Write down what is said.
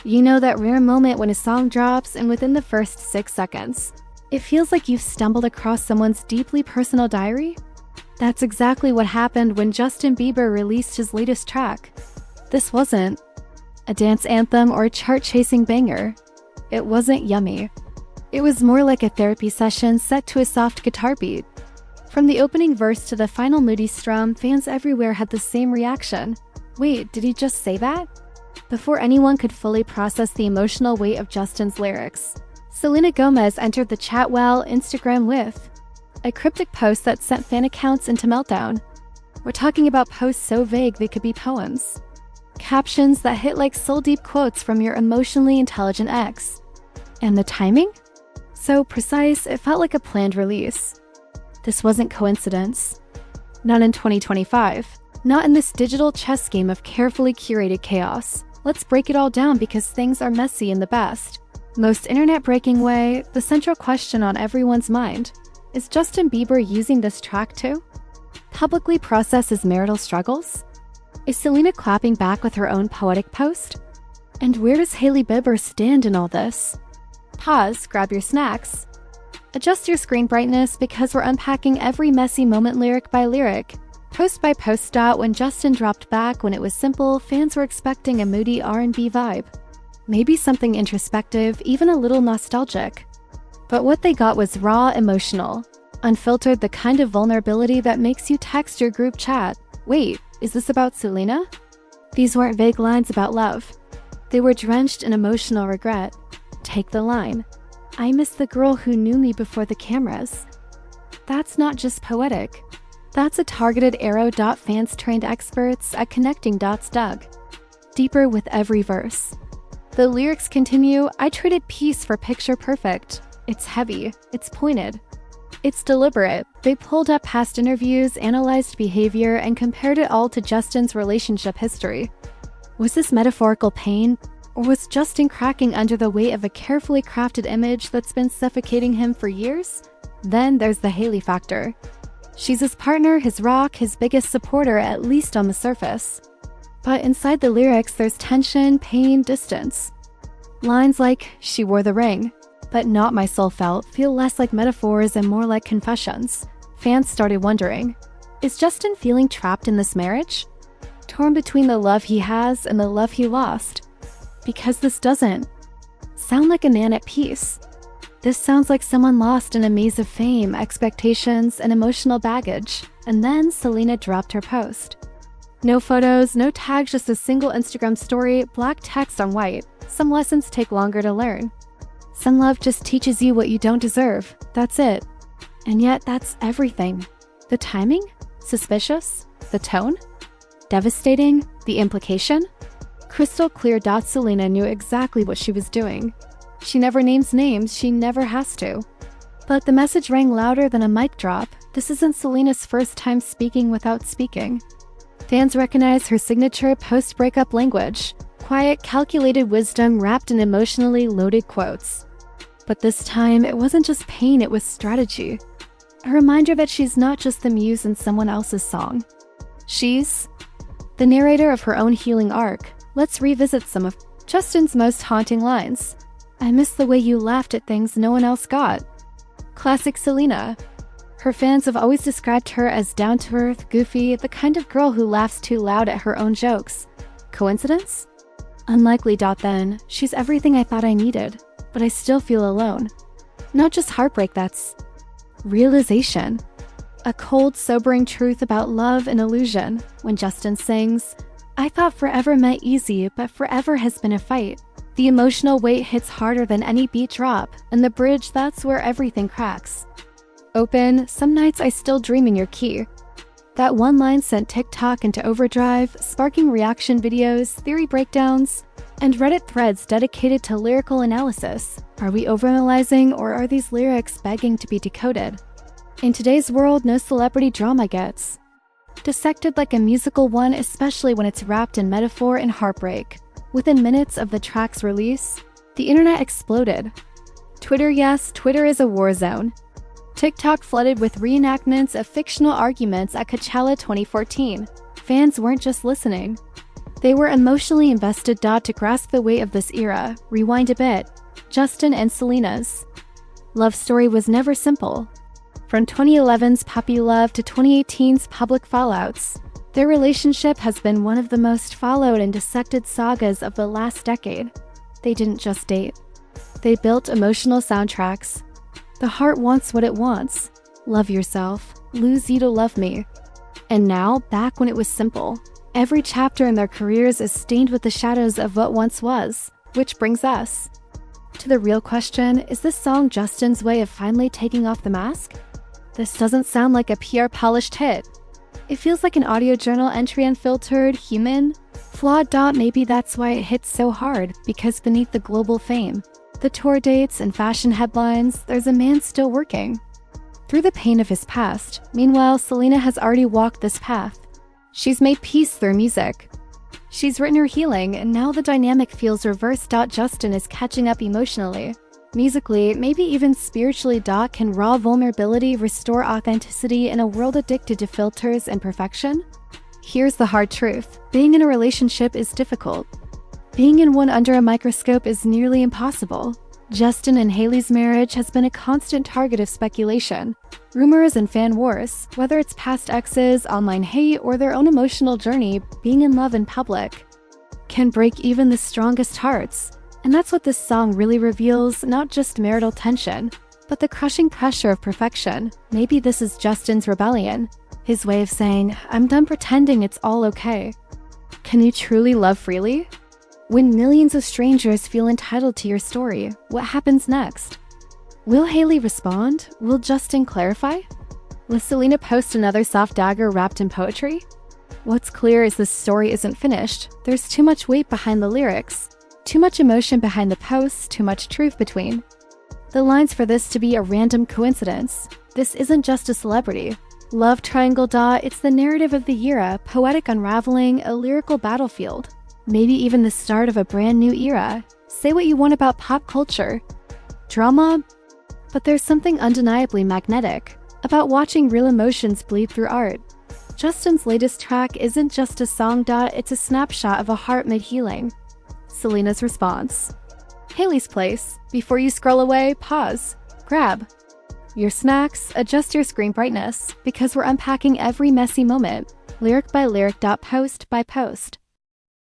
You know that rare moment when a song drops and within the first 6 seconds, it feels like you've stumbled across someone's deeply personal diary? That's exactly what happened when Justin Bieber released his latest track. This wasn't a dance anthem or a chart-chasing banger. It wasn't yummy. It was more like a therapy session set to a soft guitar beat. From the opening verse to the final moody strum, fans everywhere had the same reaction. Wait, did he just say that? Before anyone could fully process the emotional weight of Justin's lyrics, Selena Gomez entered the chat while Instagram with a cryptic post that sent fan accounts into meltdown. We're talking about posts so vague they could be poems. Captions that hit like soul-deep quotes from your emotionally intelligent ex. And the timing? So precise, it felt like a planned release. This wasn't coincidence. Not in 2025. Not in this digital chess game of carefully curated chaos. Let's break it all down because things are messy in the best, most internet-breaking way. The central question on everyone's mind: is Justin Bieber using this track to publicly process his marital struggles? Is Selena clapping back with her own poetic post? And where does Hailey Bieber stand in all this? Pause, grab your snacks. Adjust your screen brightness because we're unpacking every messy moment lyric by lyric, post by post. When Justin dropped back when it was simple, fans were expecting a moody R&B vibe. Maybe something introspective, even a little nostalgic. But what they got was raw, emotional, unfiltered, the kind of vulnerability that makes you text your group chat. Wait, is this about Selena? These weren't vague lines about love. They were drenched in emotional regret. Take the line, "I miss the girl who knew me before the cameras." That's not just poetic. That's a targeted arrow. Fans trained experts at connecting dots dug deeper with every verse. The lyrics continue, "I traded peace for picture perfect." It's heavy, it's pointed, it's deliberate. They pulled up past interviews, analyzed behavior, and compared it all to Justin's relationship history. Was this metaphorical pain? Or was Justin cracking under the weight of a carefully crafted image that's been suffocating him for years? Then there's the Hailey factor. She's his partner, his rock, his biggest supporter, at least on the surface. But inside the lyrics, there's tension, pain, distance. Lines like, "She wore the ring, but not my soul felt," feel less like metaphors and more like confessions. Fans started wondering, is Justin feeling trapped in this marriage? Torn between the love he has and the love he lost? Because this doesn't sound like a man at peace. This sounds like someone lost in a maze of fame, expectations, and emotional baggage. And then Selena dropped her post. No photos, no tags, just a single Instagram story, black text on white. Some lessons take longer to learn. Some love just teaches you what you don't deserve. That's it. And yet that's everything. The timing? Suspicious? The tone? Devastating? The implication? Crystal clear. Selena knew exactly what she was doing. She never names names, she never has to. But the message rang louder than a mic drop. This isn't Selena's first time speaking without speaking. Fans recognize her signature post-breakup language. Quiet, calculated wisdom wrapped in emotionally loaded quotes. But this time, it wasn't just pain, it was strategy. A reminder that she's not just the muse in someone else's song. She's the narrator of her own healing arc. Let's revisit some of Justin's most haunting lines. "I miss the way you laughed at things no one else got." Classic Selena. Her fans have always described her as down-to-earth, goofy, the kind of girl who laughs too loud at her own jokes. Coincidence? Unlikely. Then, "She's everything I thought I needed, but I still feel alone." Not just heartbreak, that's realization. A cold, sobering truth about love and illusion. When Justin sings, "I thought forever meant easy, but forever has been a fight." The emotional weight hits harder than any beat drop, and the bridge, that's where everything cracks. Open, "Some nights I still dream in your key." That one line sent TikTok into overdrive, sparking reaction videos, theory breakdowns, and Reddit threads dedicated to lyrical analysis. Are we overanalyzing, or are these lyrics begging to be decoded? In today's world, no celebrity drama gets dissected like a musical one, especially when it's wrapped in metaphor and heartbreak. Within minutes of the track's release, the internet exploded. Twitter, yes, Twitter is a war zone. TikTok flooded with reenactments of fictional arguments at Coachella 2014. Fans weren't just listening. They were emotionally invested. To grasp the weight of this era, rewind a bit. Justin and Selena's love story was never simple. From 2011's puppy love to 2018's public fallouts, their relationship has been one of the most followed and dissected sagas of the last decade. They didn't just date. They built emotional soundtracks. The heart wants what it wants. Love yourself. Lose you to love me. And now, back when it was simple. Every chapter in their careers is stained with the shadows of what once was. Which brings us to the real question, is this song Justin's way of finally taking off the mask? This doesn't sound like a PR polished hit. It feels like an audio journal entry, unfiltered, human, flawed. Maybe that's why it hits so hard, because beneath the global fame, the tour dates and fashion headlines, there's a man still working through the pain of his past. Meanwhile, Selena has already walked this path. She's made peace through music. She's written her healing, and now the dynamic feels reversed. Justin is catching up emotionally, musically, maybe even spiritually. Can raw vulnerability restore authenticity in a world addicted to filters and perfection? Here's the hard truth. Being in a relationship is difficult. Being in one under a microscope is nearly impossible. Justin and Hailey's marriage has been a constant target of speculation, rumors, and fan wars. Whether it's past exes, online hate, or their own emotional journey, being in love in public can break even the strongest hearts. And that's what this song really reveals, not just marital tension, but the crushing pressure of perfection. Maybe this is Justin's rebellion, his way of saying, I'm done pretending it's all okay. Can you truly love freely? When millions of strangers feel entitled to your story, what happens next? Will Hailey respond? Will Justin clarify? Will Selena post another soft dagger wrapped in poetry? What's clear is this story isn't finished. There's too much weight behind the lyrics, too much emotion behind the posts, too much truth between the lines for this to be a random coincidence. This isn't just a celebrity love triangle. It's the narrative of the era, poetic unraveling, a lyrical battlefield. Maybe even the start of a brand new era. Say what you want about pop culture, drama, but there's something undeniably magnetic about watching real emotions bleed through art. Justin's latest track isn't just a song. It's a snapshot of a heart mid-healing. Selena's response. Hailey's place. Before you scroll away, pause. Grab your snacks, adjust your screen brightness, because we're unpacking every messy moment, lyric by lyric. Post by post.